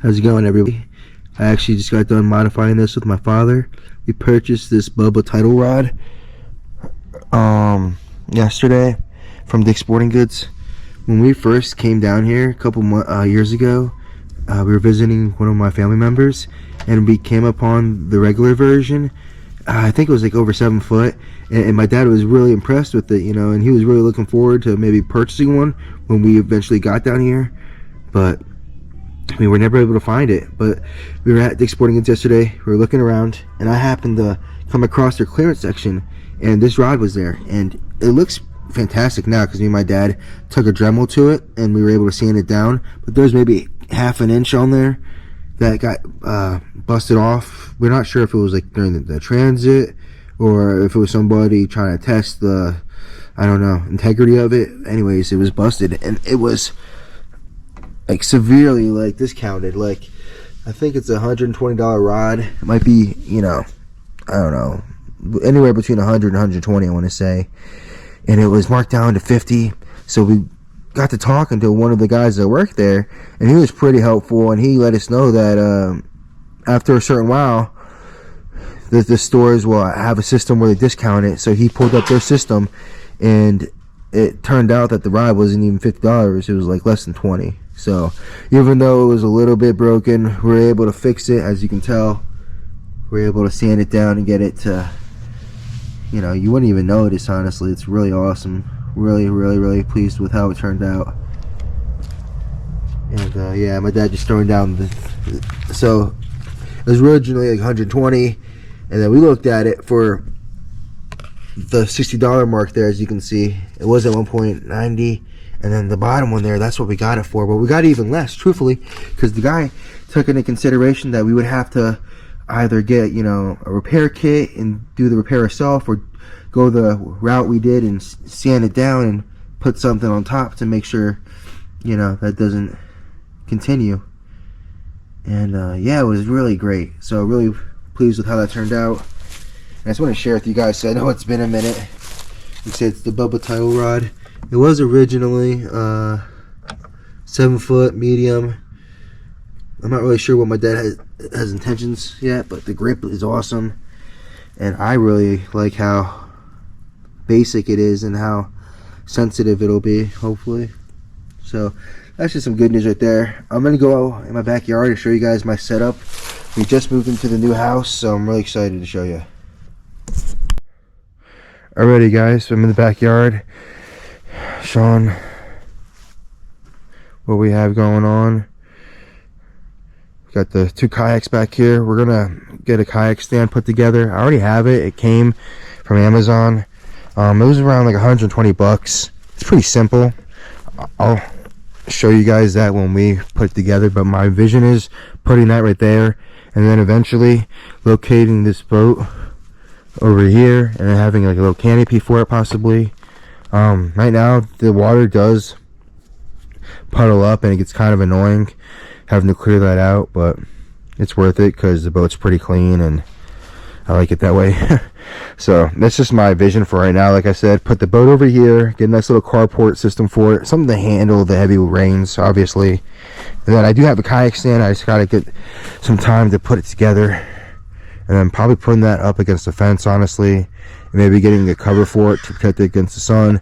How's it going, everybody? I actually just got done modifying this with my father. We purchased this Bubba title rod yesterday from Dick's Sporting Goods. When we first came down here a couple years ago, we were visiting one of my family members, and we came upon the regular version. I think it was like over 7 foot, and my dad was really impressed with it, and he was really looking forward to maybe purchasing one when we eventually got down here. But we were never able to find it. But we were at Dick's Sporting Goods yesterday. We were looking around, and I happened to come across their clearance section, and this rod was there. And it looks fantastic now because me and my dad took a Dremel to it, and we were able to sand it down. But there's maybe half an inch on there that got busted off. We're not sure if it was like during the transit or if it was somebody trying to test the, I don't know, integrity of it. Anyways, it was busted, and it was like severely like discounted. Like, I think it's a $120 rod. It might be, I don't know, anywhere between 100 and 120, I want to say. And it was marked down to 50. So we got to talking to one of the guys that worked there, and he was pretty helpful, and he let us know that after a certain while the stores will have a system where they discount it. So he pulled up their system, and it turned out that the rod wasn't even $50. It was like less than 20. So even though it was a little bit broken, we were able to fix it. As you can tell, we were able to sand it down and get it to, you wouldn't even notice, honestly. It's really awesome. Really, really, really pleased with how it turned out. And yeah, my dad just throwing down so it was originally like 120, and then we looked at it for the $60 mark there. As you can see, it was at 1.90, and then the bottom one there, that's what we got it for. But we got even less, truthfully, because the guy took into consideration that we would have to either get a repair kit and do the repair ourselves, or go the route we did and sand it down and put something on top to make sure that doesn't continue. And yeah, it was really great. So really pleased with how that turned out. And I just want to share with you guys, so I know it's been a minute. You said it's the Bubba title rod. It was originally 7 foot medium. I'm not really sure what my dad has intentions yet, but the grip is awesome, and I really like how basic it is and how sensitive it'll be, hopefully. So that's just some good news right there. I'm gonna go in my backyard and show you guys my setup. We just moved into the new house, so I'm really excited to show you. Alrighty guys, so I'm in the backyard showing what we have going on. Got the 2 kayaks back here. We're gonna get a kayak stand put together. I already have it. It came from Amazon. It was around like 120 bucks. It's pretty simple. I'll show you guys that when we put it together, but my vision is putting that right there, and then eventually locating this boat over here, and then having like a little canopy for it possibly. Right now the water does puddle up, and it gets kind of annoying having to clear that out, but it's worth it because the boat's pretty clean and I like it that way. So that's just my vision for right now. Like I said, put the boat over here, get a nice little carport system for it, something to handle the heavy rains, obviously. And then I do have a kayak stand. I just gotta get some time to put it together, and then probably putting that up against the fence, honestly, and maybe getting a cover for it to protect it against the sun.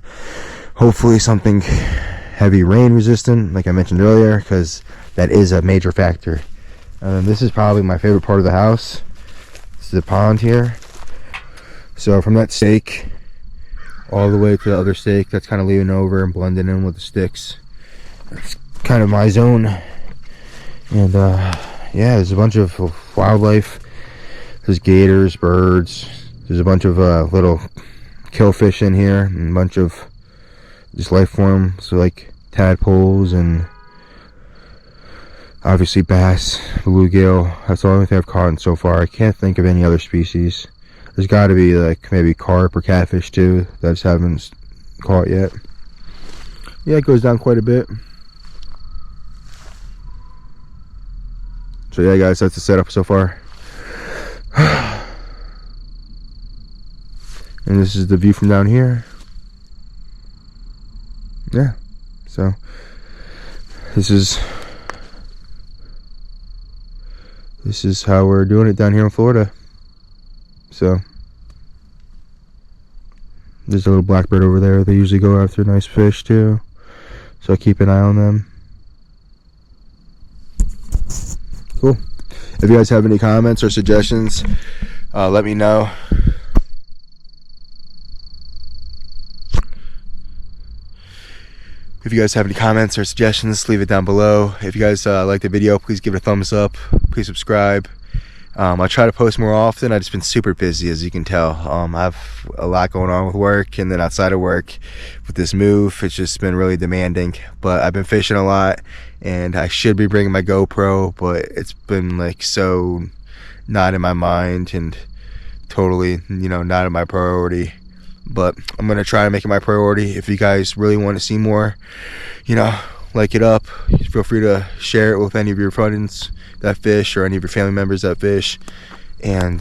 Hopefully something heavy rain resistant, like I mentioned earlier, because that is a major factor. This is probably my favorite part of the house. This is the pond here. So from that stake all the way to the other stake that's kind of leaning over and blending in with the sticks, that's kind of my zone. And yeah, there's a bunch of wildlife. There's gators, birds. There's a bunch of little killfish in here, and a bunch of just life form, so like tadpoles and obviously bass, bluegill. That's the only thing I've caught so far. I can't think of any other species. There's got to be like maybe carp or catfish too that I just haven't caught yet. Yeah, it goes down quite a bit. So yeah guys, that's the setup so far. And this is the view from down here. Yeah, so this is this is how we're doing it down here in Florida. So there's a little blackbird over there. They usually go after nice fish too, so I keep an eye on them. Cool. If you guys have any comments or suggestions, let me know. If you guys have any comments or suggestions, leave it down below. If you guys like the video, please give it a thumbs up. Please subscribe. I try to post more often. I've just been super busy, as you can tell. I have a lot going on with work, and then outside of work with this move, it's just been really demanding. But I've been fishing a lot, and I should be bringing my GoPro, but it's been like so not in my mind and totally, not in my priority. But I'm gonna try to make it my priority. If you guys really want to see more, like it up, feel free to share it with any of your friends that fish or any of your family members that fish. And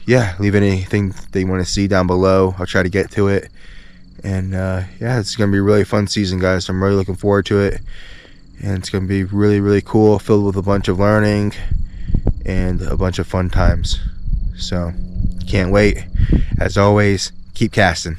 yeah, leave anything they want to see down below. I'll try to get to it. And yeah, it's gonna be a really fun season, guys. I'm really looking forward to it, and it's gonna be really, really cool, filled with a bunch of learning and a bunch of fun times. So can't wait. As always, keep casting.